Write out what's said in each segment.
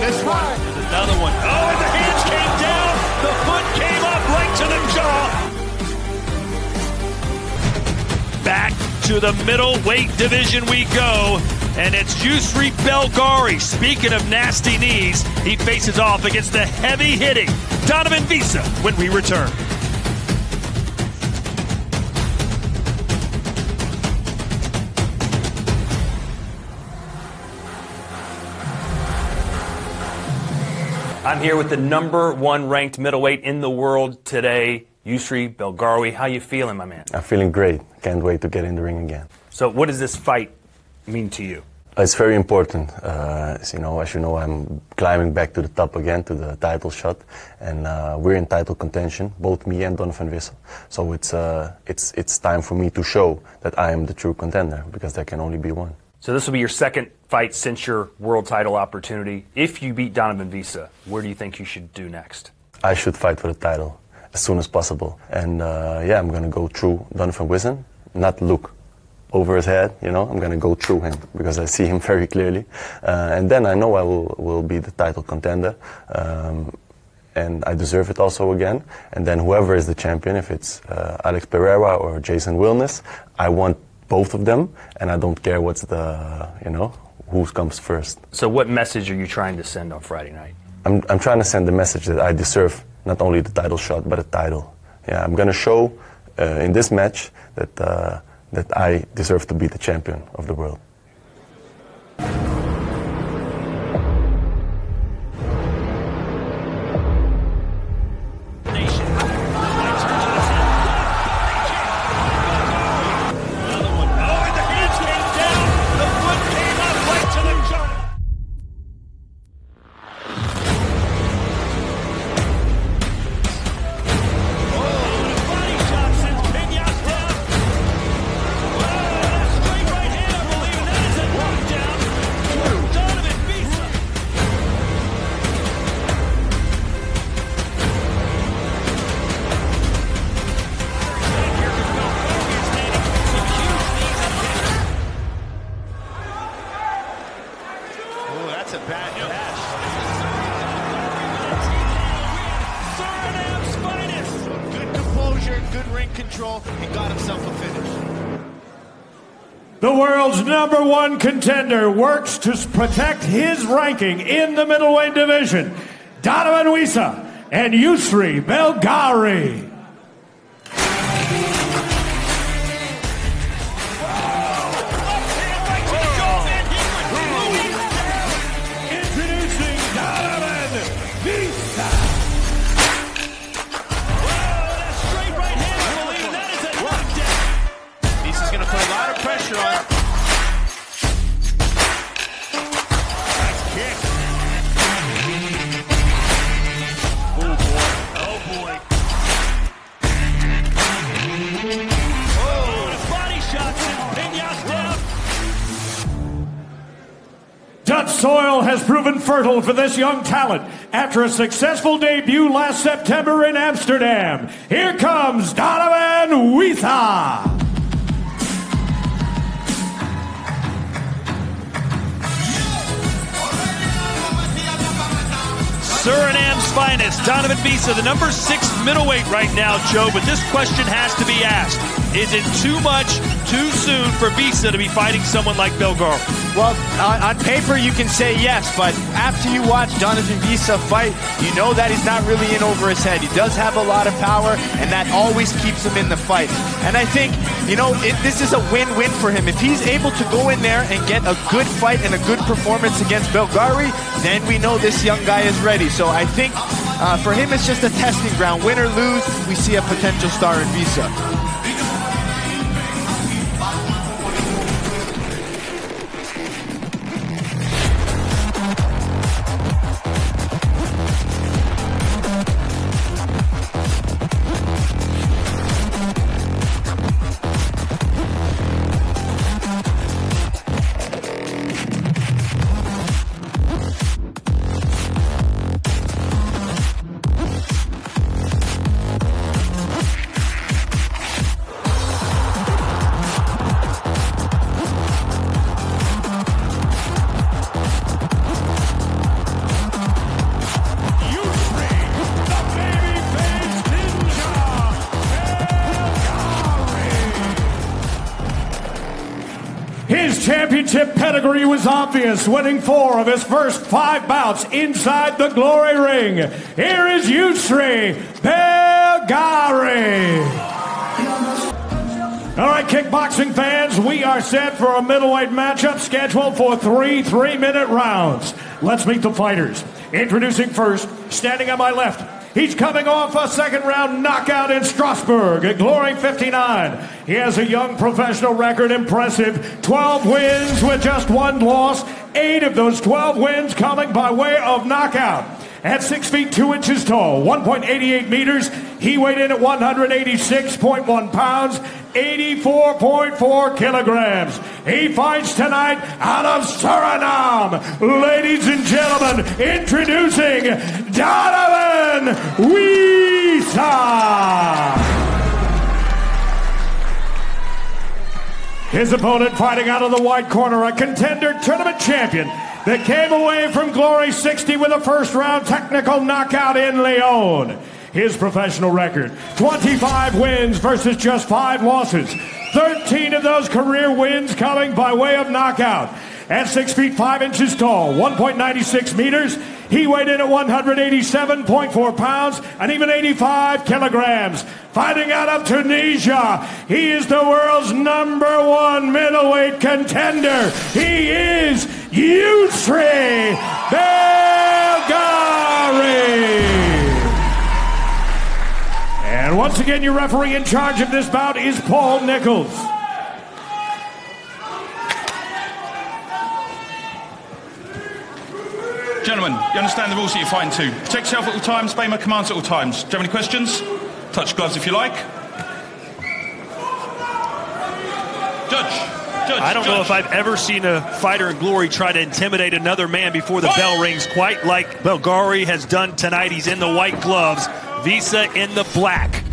this one. There's another one. Oh, and the hands came down. The foot came up right to the jaw. Back to the middleweight division we go. And it's Yousri Belgaoui. Speaking of nasty knees, he faces off against the heavy-hitting Donovan Wisse when we return. I'm here with the #1 ranked middleweight in the world today, Yousri Belgaoui. How you feeling, my man? I'm feeling great. Can't wait to get in the ring again. So what does this fight mean to you? It's very important. As you know, I'm climbing back to the top again, to the title shot, and we're in title contention, both me and Donovan Wisse. So it's time for me to show that I am the true contender, because there can only be one. So this will be your second fight since your world title opportunity. If you beat Donovan Wisse, where do you think you should do next? I should fight for the title as soon as possible, and yeah, I'm gonna go through Donovan Wisse, not look over his head, you know. I'm gonna go through him because I see him very clearly, and then I know I will be the title contender, and I deserve it also again. And then whoever is the champion, if it's Alex Pereira or Jason Wilness, I want both of them, and I don't care what's who comes first. So what message are you trying to send on Friday night? I'm trying to send the message that I deserve not only the title shot but a title. Yeah, I'm gonna show in this match that I deserve to be the champion of the world. That's a bad pass. Suriname's finest. Good composure, good ring control. He got himself a finish. The world's #1 contender works to protect his ranking in the middleweight division. Donovan Wisse and Yousri Belgaoui. Dutch soil has proven fertile for this young talent after a successful debut last September in Amsterdam. Here comes Donovan Wisse. Suriname's finest, Donovan Wisse, the #6 middleweight right now, Joe, but this question has to be asked. Is it too much, too soon for Wisse to be fighting someone like Belgaoui? Well, on paper you can say yes, but after you watch Donovan Wisse fight, you know that he's not really in over his head. He does have a lot of power, and that always keeps him in the fight. And I think, this is a win-win for him. If he's able to go in there and get a good fight and a good performance against Belgaoui, then we know this young guy is ready. So I think for him it's just a testing ground. Win or lose, we see a potential star in Wisse. His championship pedigree was obvious, winning 4 of his first 5 bouts inside the Glory Ring. Here is Yousri Belgaoui. All right, kickboxing fans, we are set for a middleweight matchup scheduled for 3 3-minute rounds. Let's meet the fighters. Introducing first, standing on my left, he's coming off a second-round knockout in Strasbourg at Glory 59. He has a young professional record, impressive. 12 wins with just 1 loss. 8 of those 12 wins coming by way of knockout. At 6 feet 2 inches tall, 1.88 meters, he weighed in at 186.1 pounds, 84.4 kilograms. He fights tonight out of Suriname. Ladies and gentlemen, introducing Donovan Wisse. His opponent fighting out of the white corner, a contender tournament champion that came away from Glory 60 with a first-round technical knockout in Lyon. His professional record, 25 wins versus just 5 losses. 13 of those career wins coming by way of knockout. At 6 feet 5 inches tall, 1.96 meters, he weighed in at 187.4 pounds and even 85 kilograms. Fighting out of Tunisia, he is the world's #1 middleweight contender. He is Yousri Belgaoui. And once again, your referee in charge of this bout is Paul Nichols. Gentlemen, you understand the rules that you're fighting to. Protect yourself at all times, obey my commands at all times. Do you have any questions? Touch gloves if you like. Judge. I don't know if I've ever seen a fighter in Glory try to intimidate another man before the bell rings, quite like Belgaoui has done tonight. He's in the white gloves, Wisse in the black.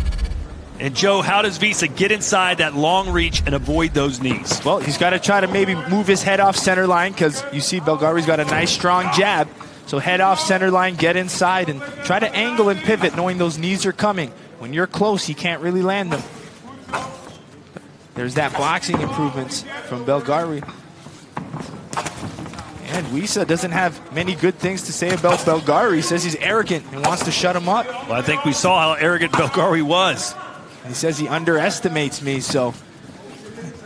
And Joe, how does Wisse get inside that long reach and avoid those knees? Well, he's got to try to maybe move his head off center line, because you see Belgaoui got a nice strong jab. So head off center line, get inside, and try to angle and pivot knowing those knees are coming. When you're close, he can't really land them. There's that boxing improvements from Belgaoui. And Wisse doesn't have many good things to say about Belgaoui. He says he's arrogant and wants to shut him up. Well, I think we saw how arrogant Belgaoui was. He says he underestimates me, so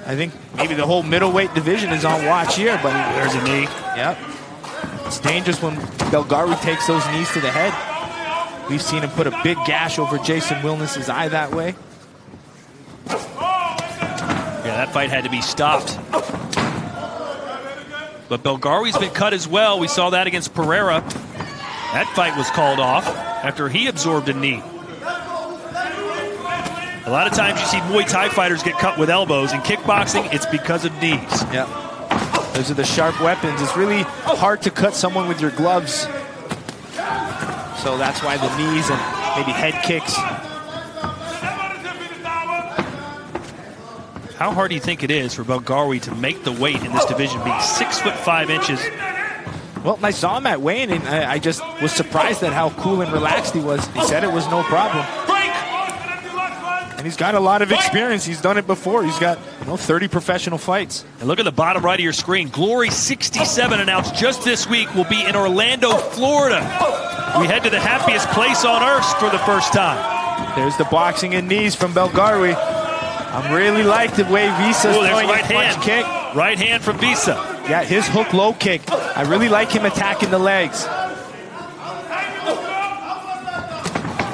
I think maybe the whole middleweight division is on watch here. But there's a knee. Yep. It's dangerous when Belgaoui takes those knees to the head. We've seen him put a big gash over Jason Wilness's eye that way. Yeah, that fight had to be stopped. But Belgaoui been cut as well. We saw that against Pereira. That fight was called off after he absorbed a knee. A lot of times you see Muay Thai fighters get cut with elbows. In kickboxing, it's because of knees. Yeah. Those are the sharp weapons. It's really hard to cut someone with your gloves. So that's why the knees and maybe head kicks. How hard do you think it is for Belgaoui to make the weight in this division, being 6'5" inches? Well, I saw him at weigh-in, and I just was surprised at how cool and relaxed he was. He said it was no problem. And he's got a lot of experience. He's done it before. He's got 30 professional fights. And look at the bottom right of your screen. Glory 67 announced just this week will be in Orlando, Florida. We head to the happiest place on earth for the first time. There's the boxing and knees from Belgaoui. I really like the way Vissa's throwing his punch kick. Right hand from Wisse. Yeah, his hook low kick. I really like him attacking the legs.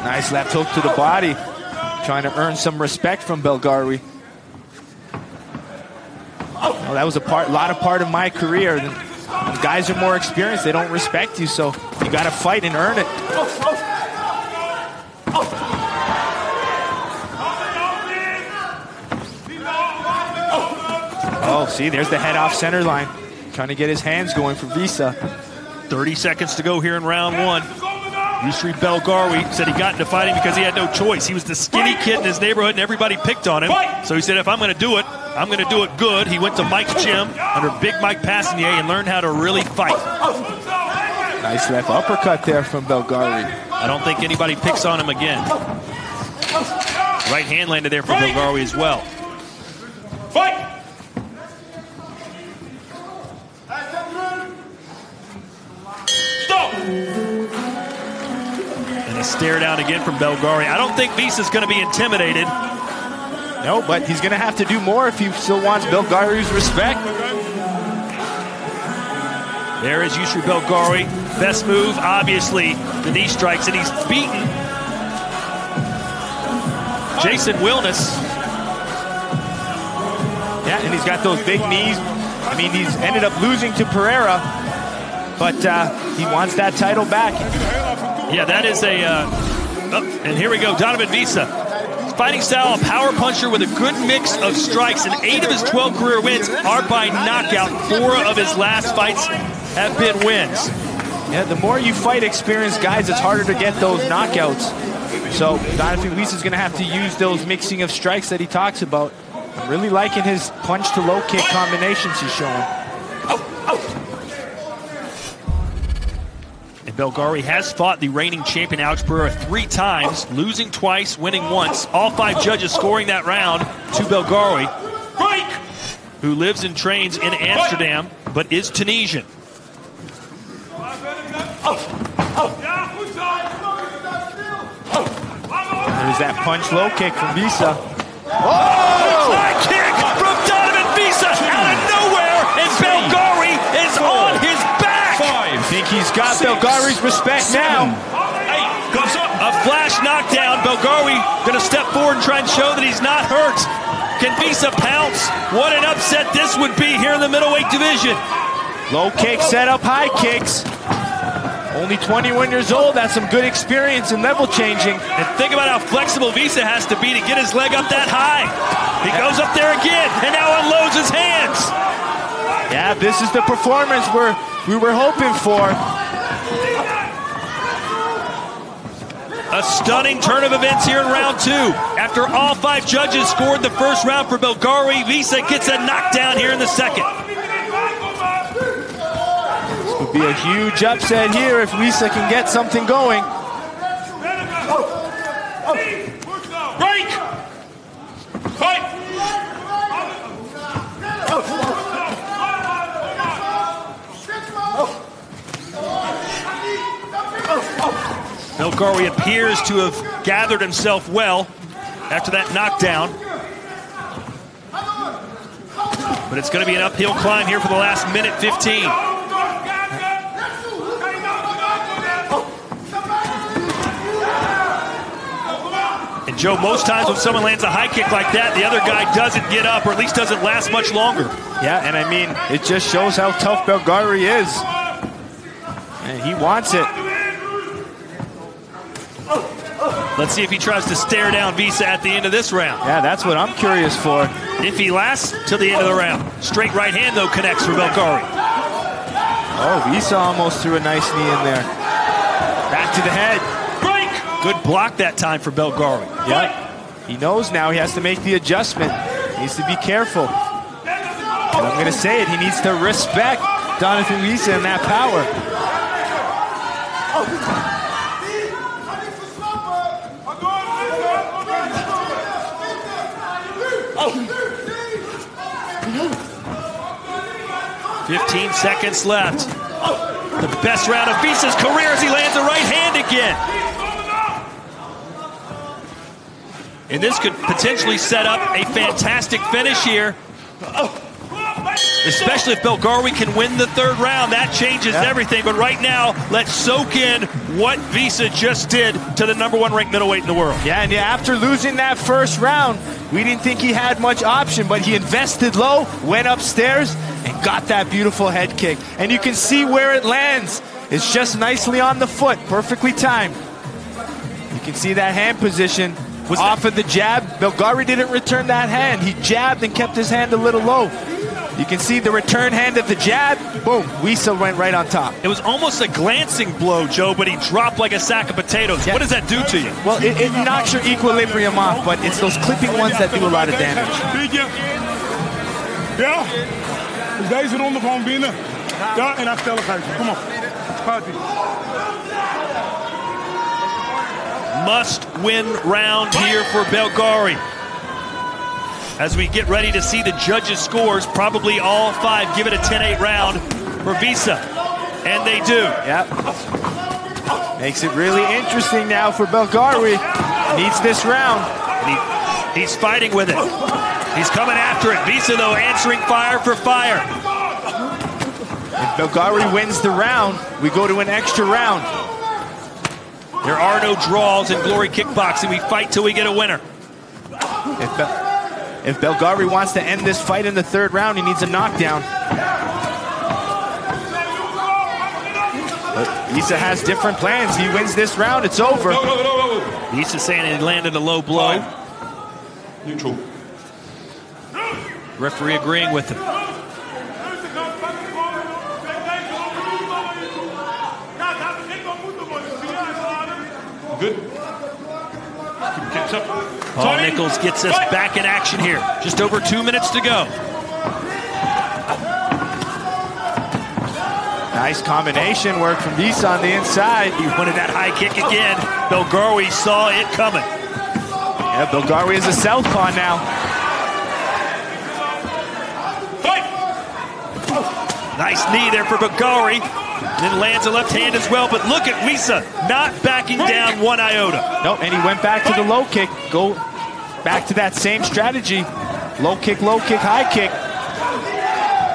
Nice left hook to the body. Trying to earn some respect from Belgaoui. Well, that was a lot of my career. When guys are more experienced, they don't respect you, so you got to fight and earn it. Oh, see, there's the head off center line. Trying to get his hands going for Wisse. 30 seconds to go here in round 1. Yousri Belgaoui said he got into fighting because he had no choice. He was the skinny kid in his neighborhood and everybody picked on him. So he said, if I'm going to do it, I'm going to do it good. He went to Mike's gym under Big Mike Passanier and learned how to really fight. Nice left uppercut there from Belgaoui. I don't think anybody picks on him again. Right hand landed there from Belgaoui as well. Fight! And a stare down again from Belgaoui. I don't think Wisse's going to be intimidated. No, but he's going to have to do more if he still wants Belgaoui's respect. There is Yousri Belgaoui. Best move, obviously, the knee strikes, and he's beaten Jason Wilness. Yeah, and he's got those big knees. I mean, he's ended up losing to Pereira, but he wants that title back. Yeah, that is a... and here we go, Donovan Wisse. Fighting style, a power puncher with a good mix of strikes, and 8 of his 12 career wins are by knockout. 4 of his last fights have been wins. Yeah, the more you fight experienced guys, it's harder to get those knockouts. So Donovan Wisse is going to have to use those mixing of strikes that he talks about. I'm really liking his punch to low kick combinations he's showing. And Belgaoui has fought the reigning champion Alex Pereira 3 times, losing twice, winning once. All 5 judges scoring that round to Belgaoui, who lives and trains in Amsterdam, but is Tunisian. There's that punch low kick from Wisse. Oh! High kick from Donovan Wisse out of nowhere, and Belgaoui is on his back. 5. I think he's got Belgaoui's respect now. 8. Gloves up. A flash knockdown. Belgaoui going to step forward and try and show that he's not hurt. Can Wisse pounce? What an upset this would be here in the middleweight division. Low kick set up high kicks. Only 21 years old, that's some good experience in level changing. And think about how flexible Wisse has to be to get his leg up that high. He goes up there again and now unloads his hands. Yeah, this is the performance we were hoping for. A stunning turn of events here in round 2. After all 5 judges scored the first round for Belgaoui, Wisse gets a knockdown here in the second. Would be a huge upset here if Wisse can get something going. Break! Fight! Belgaoui appears to have gathered himself well after that knockdown. But it's going to be an uphill climb here for the last minute 15. And Joe, most times when someone lands a high kick like that, the other guy doesn't get up, or at least doesn't last much longer. Yeah, and I mean, it just shows how tough Belgaoui is. And he wants it. Let's see if he tries to stare down Wisse at the end of this round. Yeah, that's what I'm curious for. If he lasts till the end of the round. Straight right hand, though, connects for Belgaoui. Oh, Wisse almost threw a nice knee in there. Back to the head. Break! Good block that time for Belgaoui. Yeah, he knows now he has to make the adjustment. He needs to be careful. And I'm going to say it, he needs to respect Donovan Wisse and that power. 15 seconds left. The best round of Wisse's career as he lands a right hand again. And this could potentially set up a fantastic finish here. Especially if Belgaoui can win the 3rd round. That changes everything. But right now, let's soak in what Wisse just did to the #1 ranked middleweight in the world. Yeah, and after losing that 1st round, we didn't think he had much option, but he invested low, went upstairs, and got that beautiful head kick. And you can see where it lands. It's just nicely on the foot, perfectly timed. You can see that hand position was off of the jab. Belgaoui didn't return that hand. He jabbed and kept his hand a little low. You can see the return hand of the jab. Boom, Wisse went right on top. It was almost a glancing blow, Joe, but he dropped like a sack of potatoes. Yeah. What does that do to you? Well, it knocks your equilibrium off, but it's those clipping ones that do a lot of damage. Ja, dus deze ronde gewoon winnen. Ja, en afstelligheid. Kom op. Gaat-ie. Must-win round here for Belgaoui. As we get ready to see the judges' scores, probably all 5 give it a 10-8 round for Wisse. And they do. Yep. Makes it really interesting now for Belgaoui. Needs this round. He's fighting with it. He's coming after it. Wisse, though, answering fire for fire. If Belgaoui wins the round, we go to an extra round. There are no draws in Glory Kickboxing. We fight till we get a winner. If Belgaoui wants to end this fight in the third round, he needs a knockdown. But Wisse has different plans. He wins this round, it's over. Wisse saying he landed a low blow. Neutral. Referee agreeing with him. Good. Kicks up. Paul Nichols gets us back in action here. Just over 2 minutes to go. Nice combination work from Wisse on the inside. He wanted that high kick again. Belgaoui saw it coming. Yeah, Belgaoui is a southpaw now. Fight! Nice knee there for Belgaoui. Then lands a left hand as well. But look at Wisse not backing down one iota. Nope, and he went back to the low kick. Go back to that same strategy. Low kick, high kick.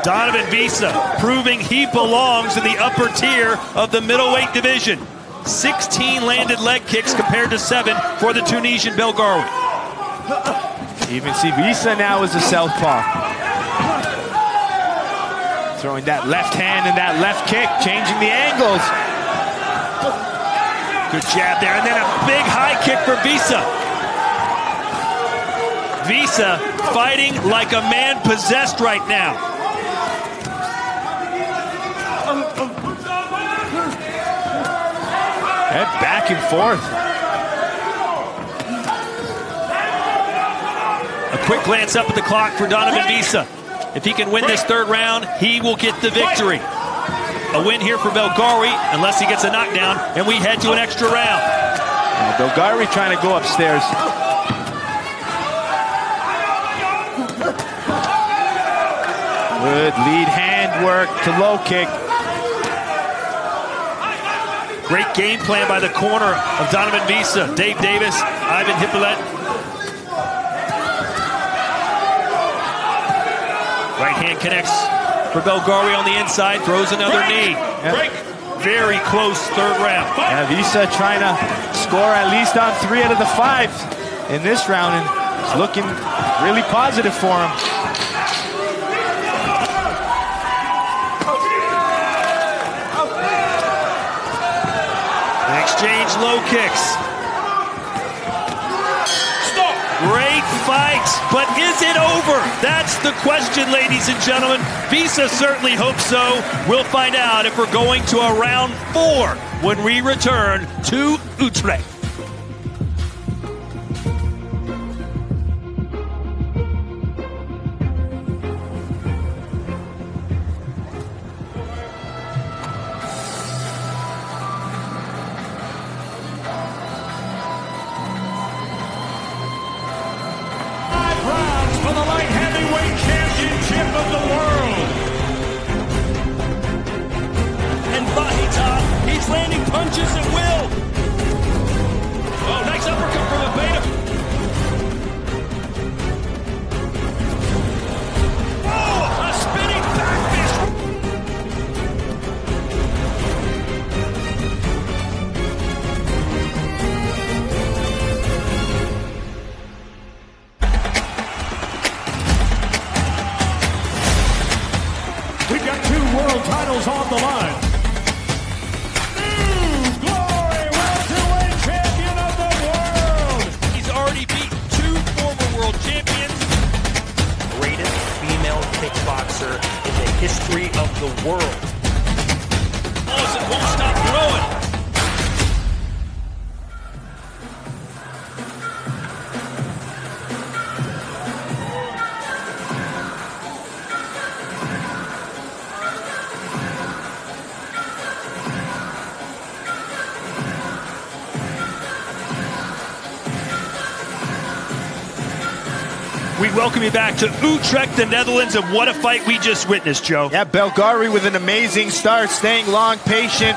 Donovan Wisse proving he belongs in the upper tier of the middleweight division. 16 landed leg kicks compared to 7 for the Tunisian Belgaoui. Even see Wisse now as a southpaw. Throwing that left hand and that left kick, changing the angles. Good jab there, and then a big high kick for Wisse. Wisse fighting like a man possessed right now. And back and forth. A quick glance up at the clock for Donovan Wisse. If he can win this third round, he will get the victory. A win here for Belgaoui, unless he gets a knockdown, and we head to an extra round. Belgaoui trying to go upstairs. Good lead hand work to low kick. Great game plan by the corner of Donovan Wisse. Dave Davis, Ivan Hippolyte. Right hand connects for Belgaoui on the inside, throws another knee. Break. Very close third round. Yeah, Wisse trying to score at least on 3 out of the 5 in this round, and it's looking really positive for him. Exchange low kicks. Stop. Great fight, but is it over? That's the question, ladies and gentlemen. Wisse certainly hopes so. We'll find out if we're going to a round 4 when we return to Utrecht. For the light heavyweight championship of the world. And Vahita, he's landing punches at will. Oh, nice uppercut from the beta. Oh, a spinning back fist. We've got 2 world titles on the line. Glory welterweight champion of the world. He's already beaten 2 former world champions. Greatest female kickboxer in the history of the world. Lawson won't stop throwing. We welcome you back to Utrecht, the Netherlands, and what a fight we just witnessed, Joe. Yeah, Belgaoui with an amazing start, staying long, patient,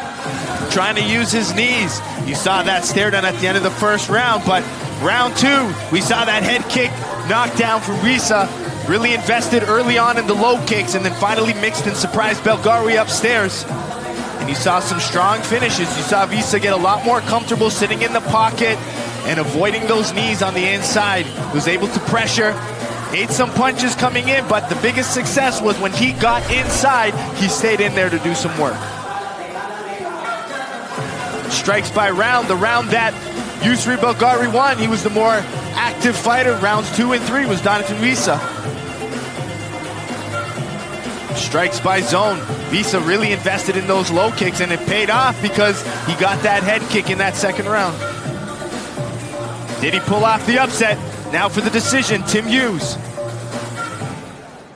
trying to use his knees. You saw that stare down at the end of the first round, but round two, we saw that head kick knockdown from Wisse. Really invested early on in the low kicks and then finally mixed and surprised Belgaoui upstairs. And you saw some strong finishes. You saw Wisse get a lot more comfortable sitting in the pocket and avoiding those knees on the inside. Was able to pressure, ate some punches coming in, but the biggest success was when he got inside, he stayed in there to do some work. Strikes by round, the round that Yousri Belgaoui won. He was the more active fighter. Rounds 2 and 3 was Donovan Wisse. Strikes by zone. Wisse really invested in those low kicks, and it paid off because he got that head kick in that second round. Did he pull off the upset? Now for the decision, Tim Hughes.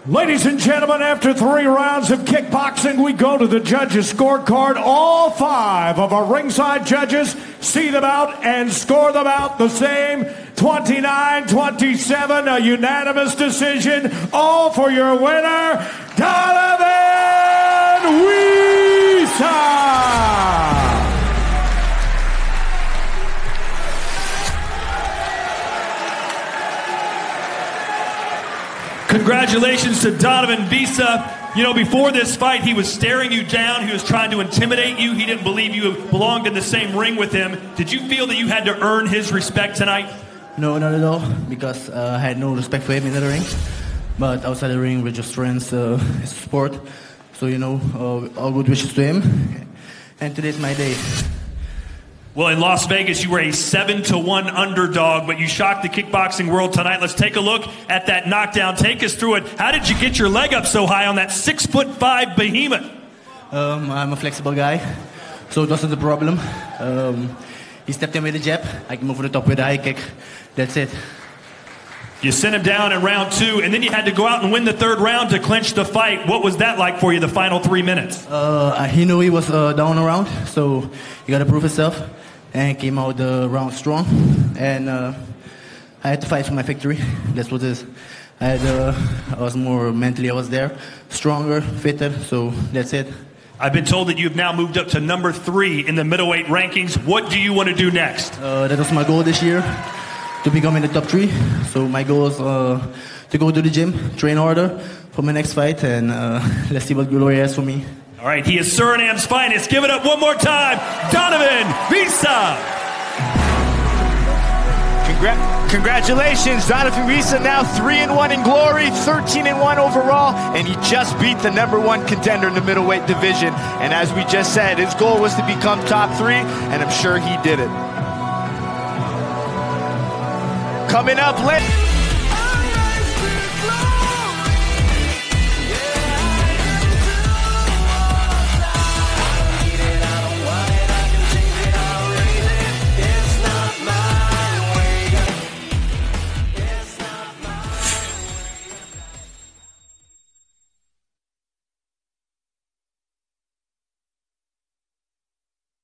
Ladies and gentlemen, after 3 rounds of kickboxing, we go to the judges' scorecard. All 5 of our ringside judges see them out and score them out the same. 29-27, a unanimous decision. All for your winner, Donovan Wisse! Congratulations to Donovan Wisse. You know, before this fight, he was staring you down. He was trying to intimidate you. He didn't believe you belonged in the same ring with him. Did you feel that you had to earn his respect tonight? No, not at all, because I had no respect for him in the ring. But outside the ring, we're just friends. It's a sport. So, you know, all good wishes to him. And today's my day. Well, in Las Vegas, you were a 7-1 underdog, but you shocked the kickboxing world tonight. Let's take a look at that knockdown. Take us through it. How did you get your leg up so high on that 6'5" behemoth? I'm a flexible guy, so it wasn't a problem. He stepped in with a jab. I can move over the top with a high kick. That's it. You sent him down in round 2, and then you had to go out and win the 3rd round to clinch the fight. What was that like for you, the final 3 minutes? He knew he was down a round, so he got to prove himself. And came out the round strong, and I had to fight for my victory. That's what it is. I was more mentally, I was there, stronger, fitter, so that's it. I've been told that you've now moved up to number 3 in the middleweight rankings. What do you want to do next? That was my goal this year, to become in the top 3. So my goal is to go to the gym, train harder for my next fight, and let's see what glory has for me. All right, he is Suriname's finest. Give it up one more time, Donovan Wisse. Congratulations, Donovan Wisse, now 3-1 in glory, 13-1 overall, and he just beat the #1 contender in the middleweight division. And as we just said, his goal was to become top 3, and I'm sure he did it. Coming up later.